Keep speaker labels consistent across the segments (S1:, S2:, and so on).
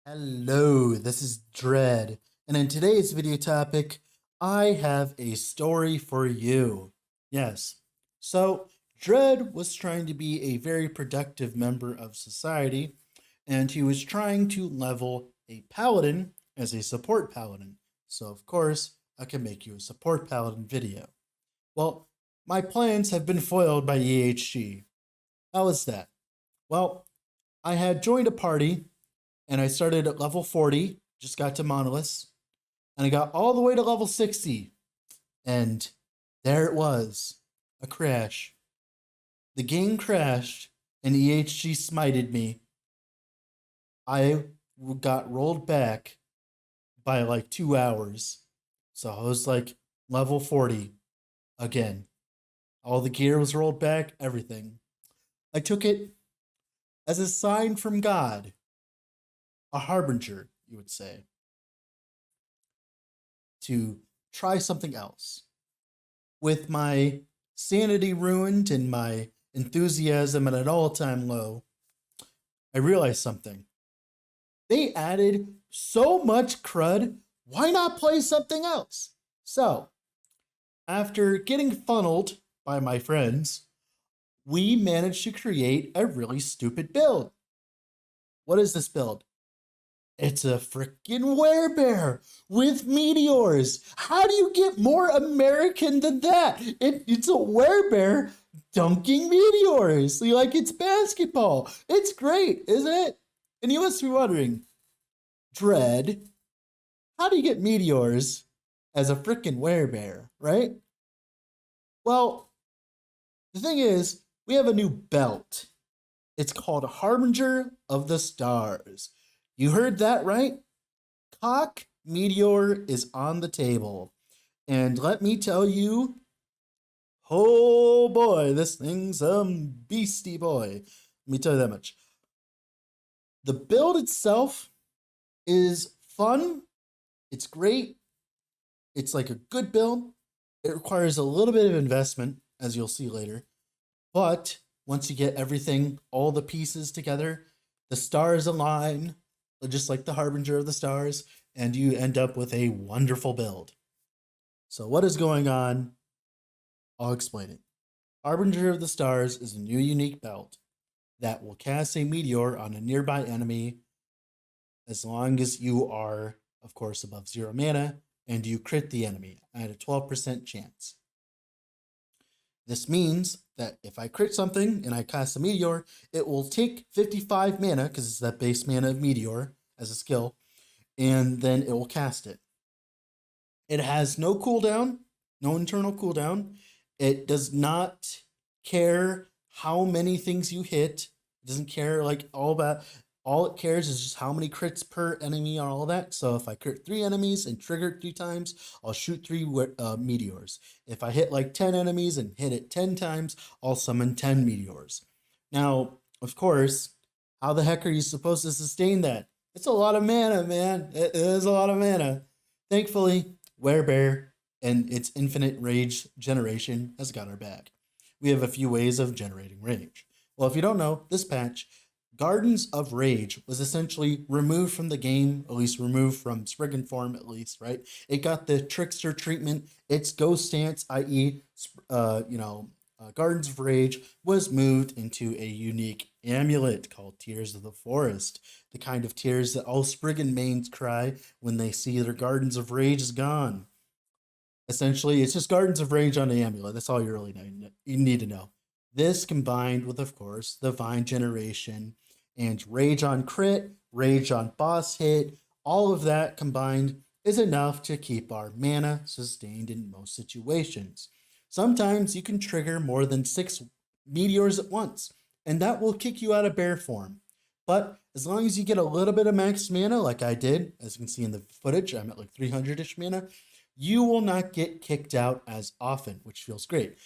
S1: Hello, this is Dread, and in today's video topic, I have a story for you. Yes, so Dread was trying to be a very productive member of society, and he was trying to level a paladin as a support paladin. So, of course, I can make you a support paladin video. Well, my plans have been foiled by EHG. How is that? Well, I had joined a party and I started at level 40, just got to Monoliths, and I got all the way to level 60, and there it was, a crash. The game crashed, and EHG smited me. I got rolled back by like 2 hours, so I was like level 40 again. All the gear was rolled back, everything. I took it as a sign from God, a harbinger, you would say, to try something else. With my sanity ruined and my enthusiasm at an all time low, I realized something. They added so much crud, why not play something else? So, after getting funneled by my friends, we managed to create a really stupid build. What is this build? It's a freaking werebear with meteors. How do you get more American than that? It's a werebear dunking meteors. Like it's basketball. It's great, isn't it? And you must be wondering, Dread, how do you get meteors as a freaking werebear, right? Well, the thing is, we have a new belt. It's called Harbinger of the Stars. You heard that right? Cock Meteor is on the table. And let me tell you, oh boy, this thing's a beastie boy. Let me tell you that much. The build itself is fun. It's great. It's like a good build. It requires a little bit of investment, as you'll see later. But once you get everything, all the pieces together, the stars align, just like the Harbinger of the Stars, and you end up with a wonderful build. So, what is going on? I'll explain it. Harbinger of the Stars is a new unique belt that will cast a meteor on a nearby enemy as long as you are, of course, above 0 mana and you crit the enemy at a 12% chance. This means that if I crit something and I cast a meteor, it will take 55 mana, because it's that base mana of meteor as a skill, and then it will cast it. It has no cooldown, no internal cooldown. It does not care how many things you hit. It doesn't care like all it cares is just how many crits per enemy and all that. So if I crit 3 enemies and trigger it 3 times, I'll shoot 3 meteors. If I hit like 10 enemies and hit it 10 times, I'll summon 10 meteors. Now, of course, how the heck are you supposed to sustain that? It's a lot of mana, man. It is a lot of mana. Thankfully, Werebear and its infinite rage generation has got our back. We have a few ways of generating rage. Well, if you don't know, this patch, Gardens of Rage was essentially removed from the game, at least removed from Spriggan form, at least, right? It got the Trickster treatment. Its ghost stance, i.e., Gardens of Rage, was moved into a unique amulet called Tears of the Forest, the kind of tears that all Spriggan mains cry when they see their Gardens of Rage is gone. Essentially, it's just Gardens of Rage on the amulet. That's all you need to know. This combined with, of course, the Vine Generation and Rage on crit, Rage on boss hit, all of that combined is enough to keep our mana sustained in most situations. Sometimes you can trigger more than 6 meteors at once, and that will kick you out of bear form. But as long as you get a little bit of max mana, like I did, as you can see in the footage, I'm at like 300-ish mana, you will not get kicked out as often, which feels great.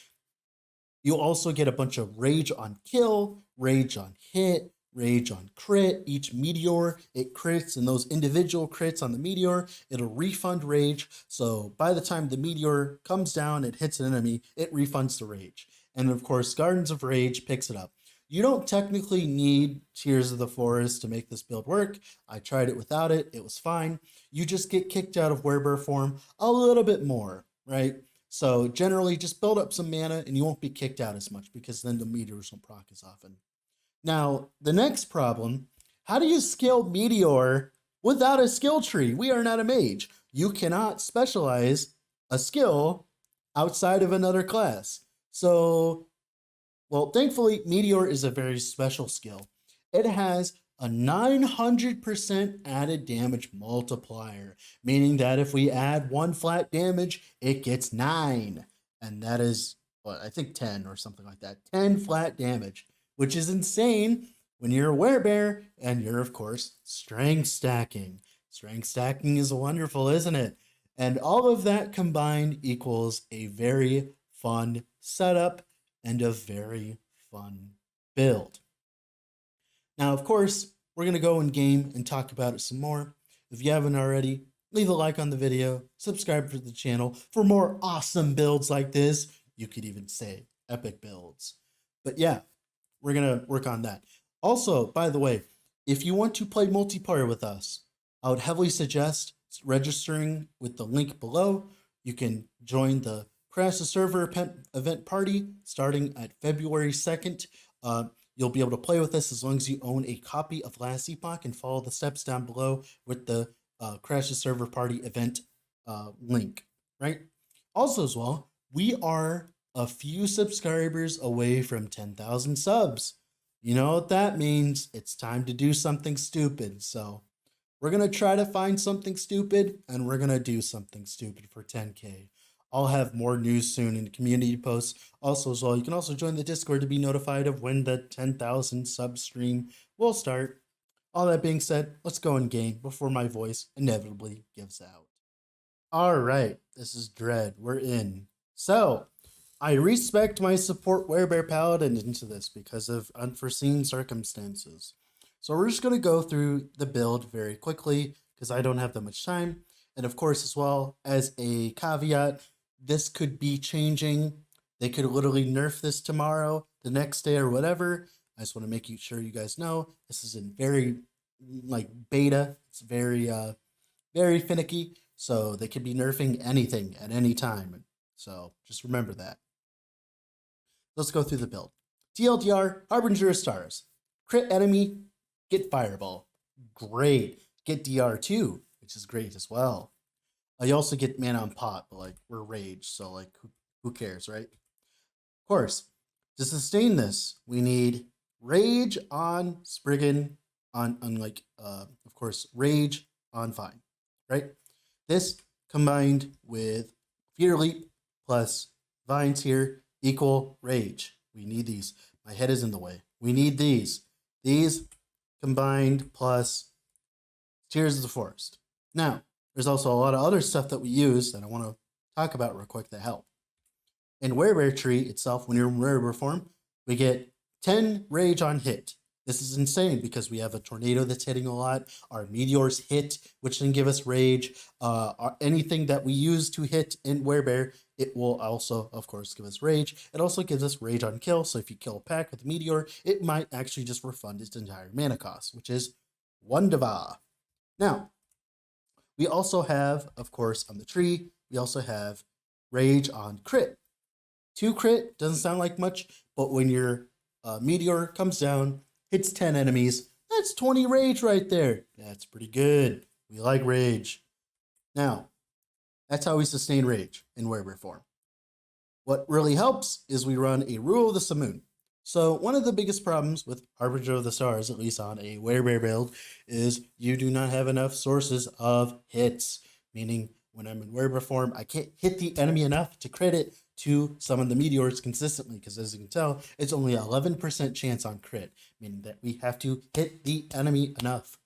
S1: You also get a bunch of rage on kill, rage on hit, rage on crit. Each meteor, it crits, and those individual crits on the meteor, it'll refund rage. So by the time the meteor comes down, it hits an enemy, it refunds the rage. And of course, Gardens of Rage picks it up. You don't technically need Tears of the Forest to make this build work. I tried it without it. It was fine. You just get kicked out of Werebear form a little bit more, right? So generally just build up some mana and you won't be kicked out as much because then the meteors won't proc as often. Now, the next problem, how do you scale Meteor without a skill tree? We are not a mage. You cannot specialize a skill outside of another class. So, well, thankfully, Meteor is a very special skill. It has a 900% added damage multiplier, meaning that if we add 1 flat damage, it gets 9. And that is, what, I think 10 or something like that. 10 flat damage, which is insane when you're a werebear and you're, of course, strength stacking. Strength stacking is wonderful, isn't it? And all of that combined equals a very fun setup and a very fun build. Now, of course, we're going to go in game and talk about it some more. If you haven't already, leave a like on the video, subscribe to the channel for more awesome builds like this. You could even say epic builds. But yeah, we're going to work on that. Also, by the way, if you want to play multiplayer with us, I would heavily suggest registering with the link below. You can join the Crash the Server event party starting at February 2nd. You'll be able to play with us as long as you own a copy of Last Epoch and follow the steps down below with the Crash the Server party event link, right? Also as well, we are a few subscribers away from 10,000 subs. You know what that means? It's time to do something stupid. So we're going to try to find something stupid and we're going to do something stupid for 10K. I'll have more news soon in community posts. Also as well, you can also join the Discord to be notified of when the 10,000 sub stream will start. All that being said, let's go in game before my voice inevitably gives out. All right, this is Dread. We're in. So, I respect my support Werebear Paladin into this because of unforeseen circumstances. So we're just going to go through the build very quickly because I don't have that much time. And of course, as well as a caveat, this could be changing. They could literally nerf this tomorrow, the next day or whatever. I just want to make sure you guys know this is in very beta. It's very, very finicky. So they could be nerfing anything at any time. So just remember that. Let's go through the build. TLDR, Harbinger of Stars. Crit enemy, get Fireball. Great. Get DR2, which is great as well. You also get mana on pot, but we're Rage, so who cares, right? Of course, to sustain this, we need Rage on Spriggan, of course, Rage on Vine, right? This combined with Fear Leap plus Vines here equal Rage. We need these. My head is in the way. We need these. These combined plus Tears of the Forest. Now, there's also a lot of other stuff that we use that I want to talk about real quick that help. In Werebear tree itself, when you're in Werebear form, we get 10 Rage on hit. This is insane because we have a tornado that's hitting a lot. Our meteors hit, which then give us Rage. Anything that we use to hit in Werebear, it will also, of course, give us Rage. It also gives us Rage on kill. So if you kill a pack with a meteor, it might actually just refund its entire mana cost, which is wonderful. Now, we also have, of course, on the tree, we also have Rage on crit. 2 crit doesn't sound like much, but when your meteor comes down, hits 10 enemies, that's 20 Rage right there. That's pretty good. We like Rage. Now, that's how we sustain Rage in Werebear form. What really helps is we run a Rule of the Samoon. So one of the biggest problems with Harbinger of the Stars, at least on a Werebear build, is you do not have enough sources of hits. Meaning, when I'm in Werebear form, I can't hit the enemy enough to crit it to summon the meteors consistently, because as you can tell, it's only 11% chance on crit, meaning that we have to hit the enemy enough.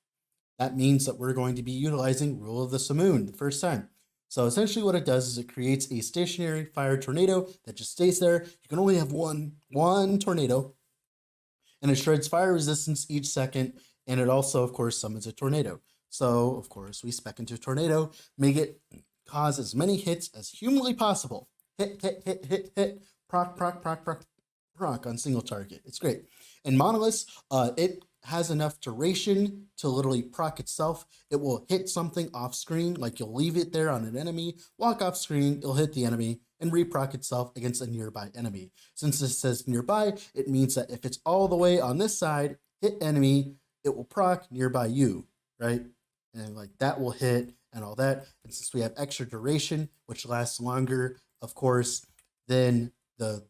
S1: That means that we're going to be utilizing Rule of the Samoon the first time. So essentially what it does is it creates a stationary fire tornado that just stays there. You can only have one tornado, and it shreds fire resistance each second, and it also, of course, summons a tornado. So, of course, we spec into tornado, make it cause as many hits as humanly possible. Hit, proc on single target. It's great. And Monolith, it has enough duration to literally proc itself. It will hit something off screen, like you'll leave it there on an enemy, walk off screen, it'll hit the enemy, and reproc itself against a nearby enemy. Since this says nearby, it means that if it's all the way on this side, hit enemy, it will proc nearby you, right? And like that will hit and all that. And since we have extra duration, which lasts longer, of course, than the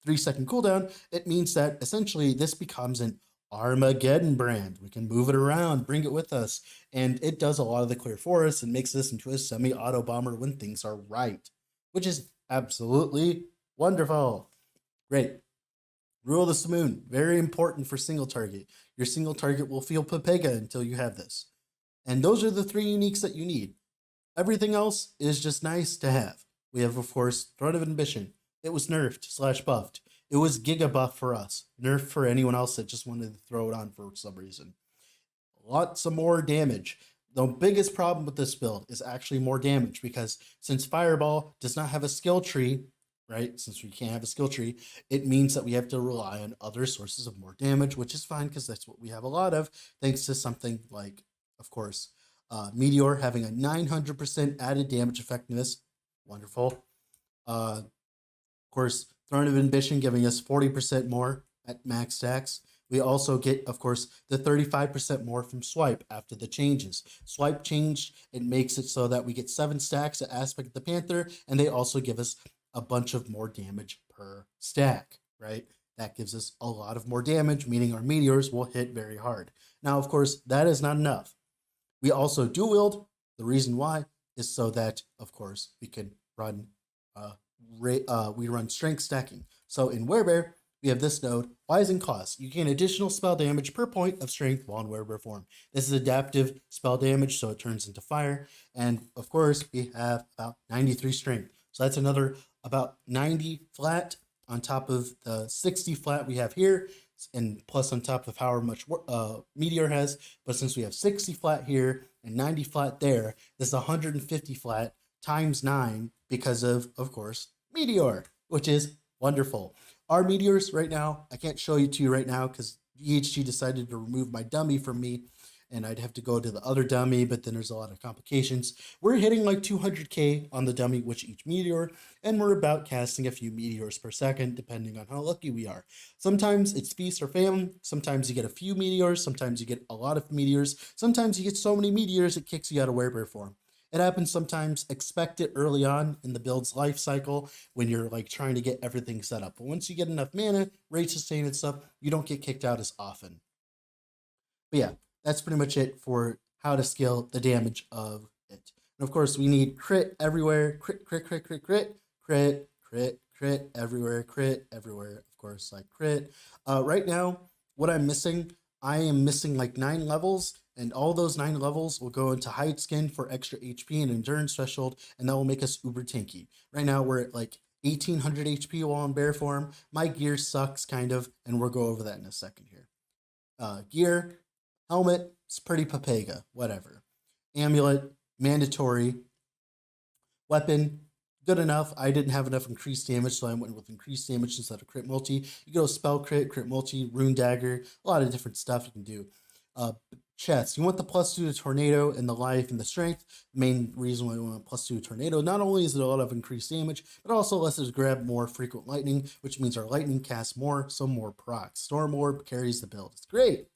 S1: 3-second cooldown, it means that essentially this becomes an Armageddon brand. We can move it around, bring it with us, and it does a lot of the clear for us and makes this into a semi-auto bomber when things are right, which is absolutely wonderful. Great. Rule of the Samoon, very important for single target. Your single target will feel Pepega until you have this. And those are the 3 uniques that you need. Everything else is just nice to have. We have, of course, Throne of Ambition. It was nerfed / buffed. It was Giga buff for us. Nerfed for anyone else that just wanted to throw it on for some reason. Lots of more damage. The biggest problem with this build is actually more damage because since Fireball does not have a skill tree, right? Since we can't have a skill tree, it means that we have to rely on other sources of more damage, which is fine because that's what we have a lot of, thanks to something like, of course, Meteor having a 900% added damage effectiveness. Wonderful. Of course, Throne of Ambition giving us 40% more at max stacks. We also get, of course, the 35% more from Swipe after the changes. Swipe changed, it makes it so that we get 7 stacks at Aspect of the Panther, and they also give us a bunch of more damage per stack, right? That gives us a lot of more damage, meaning our meteors will hit very hard. Now, of course, that is not enough. We also dual wield. The reason why is so that, of course, we can run we run strength stacking. So in Werebear, we have this node, Wise and Cost. You gain additional spell damage per point of strength while in Werebear form. This is adaptive spell damage, so it turns into fire. And of course, we have about 93 strength. So that's another about 90 flat on top of the 60 flat we have here, and plus on top of however much Meteor has. But since we have 60 flat here and 90 flat there, this is 150 flat times 9 because of course, Meteor, which is wonderful. Our meteors right now, I can't show you to you right now because EHG decided to remove my dummy from me, and I'd have to go to the other dummy, but then there's a lot of complications. We're hitting like 200k on the dummy with each meteor, and we're about casting a few meteors per second, depending on how lucky we are. Sometimes it's feast or famine. Sometimes you get a few meteors. Sometimes you get a lot of meteors. Sometimes you get so many meteors it kicks you out of Werebear form. It happens sometimes. Expect it early on in the build's life cycle when you're like trying to get everything set up. But once you get enough mana, rate sustain and stuff, you don't get kicked out as often. But yeah, that's pretty much it for how to scale the damage of it. And of course, we need crit everywhere, crit, crit, crit, crit, crit, crit, crit, crit everywhere, crit everywhere. Of course, like crit. Right now, what I'm missing, I am missing like 9 levels. And all those 9 levels will go into Hide Skin for extra HP and Endurance Threshold, and that will make us uber tanky. Right now, we're at like 1800 HP while in bear form. My gear sucks, kind of, and we'll go over that in a second here. Gear, helmet, it's pretty Pepega, whatever. Amulet, mandatory. Weapon, good enough. I didn't have enough increased damage, so I went with increased damage instead of crit multi. You go spell crit, crit multi, rune dagger, a lot of different stuff you can do. Chest, you want the +2 to tornado and the life and the strength. Main reason why you want +2 to tornado, not only is it a lot of increased damage, but also lets us grab more frequent lightning, which means our lightning casts more, so more procs. Storm Orb carries the build. It's great.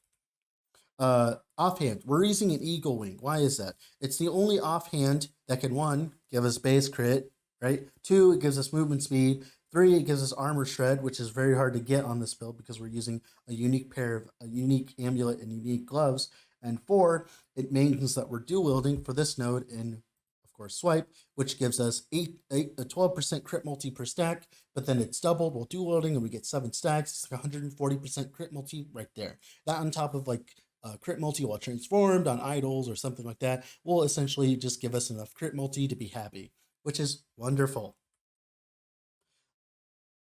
S1: Offhand, we're using an Eagle Wing. Why is that? It's the only offhand that can, 1, give us base crit, right? 2, it gives us movement speed. 3, it gives us armor shred, which is very hard to get on this build because we're using a unique pair of a unique amulet and unique gloves. And 4, it means that we're dual wielding for this node in, of course, Swipe, which gives us a 12% crit multi per stack, but then it's doubled while dual wielding and we get 7 stacks. It's like 140% crit multi right there. That on top of like crit multi while transformed on idols or something like that will essentially just give us enough crit multi to be happy, which is wonderful.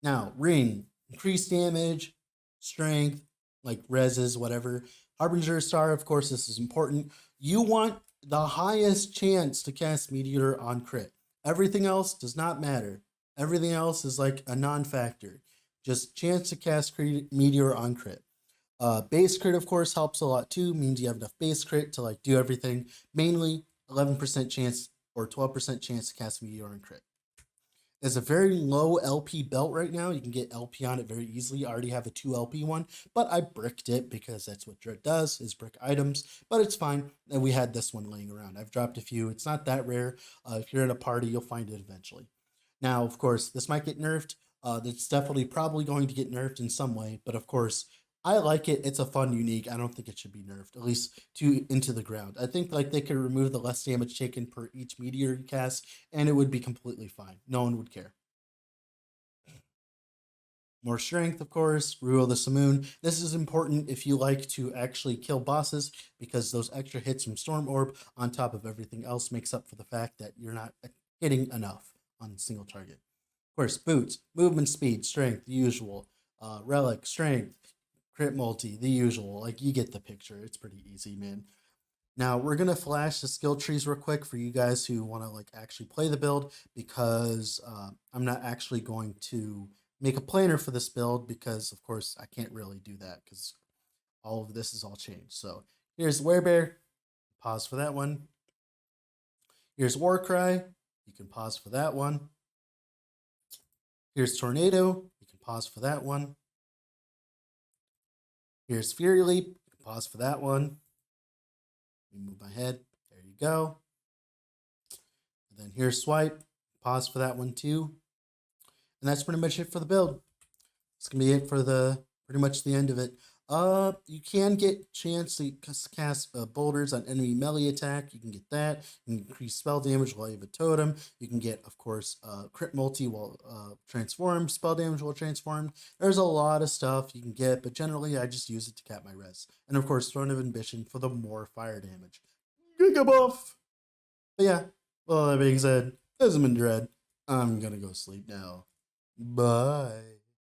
S1: Now, ring, increased damage, strength, like reses, whatever. Harbinger Star, of course, this is important. You want the highest chance to cast Meteor on crit. Everything else does not matter. Everything else is like a non-factor. just chance to cast Meteor on crit. Base crit, of course, helps a lot too. Means you have enough base crit to like do everything. Mainly 11% chance or 12% chance to cast Meteor on crit. It's a very low LP belt right now. You can get LP on it very easily. I already have a 2 LP one, but I bricked it because that's what Dread does, is brick items, but it's fine. And we had this one laying around. I've dropped a few. It's not that rare. If you're at a party, you'll find it eventually. Now, of course, this might get nerfed. It's definitely probably going to get nerfed in some way, but of course, I like it. It's a fun, unique. I don't think it should be nerfed, at least to into the ground. I think like they could remove the less damage taken per each meteor you cast, and it would be completely fine. No one would care. More strength, of course, rule the Samoon. This is important if you like to actually kill bosses because those extra hits from Storm Orb on top of everything else makes up for the fact that you're not hitting enough on a single target. Of course, boots, movement speed, strength, the usual. Relic, strength, crit multi, the usual. Like, you get the picture. It's pretty easy, man. Now, we're going to flash the skill trees real quick for you guys who want to like actually play the build because I'm not actually going to make a planner for this build because, of course, I can't really do that because all of this is all changed. So here's Werebear. Pause for that one. Here's Warcry. You can pause for that one. Here's Tornado. You can pause for that one. Here's Fury Leap. You can pause for that one. Let me move my head. There you go. And then here's Swipe. Pause for that one too. And that's pretty much it for the build. It's gonna be it for the pretty much the end of it. You can get chance to cast boulders on enemy melee attack. You can get that. You can increase spell damage while you have a totem. You can get, of course, crit multi while transformed, spell damage while transformed. There's a lot of stuff you can get, but generally I just use it to cap my res. And of course, Throne of Ambition for the more fire damage. Giga buff! But yeah, well, that being said, this has been Dread. I'm gonna go sleep now. Bye.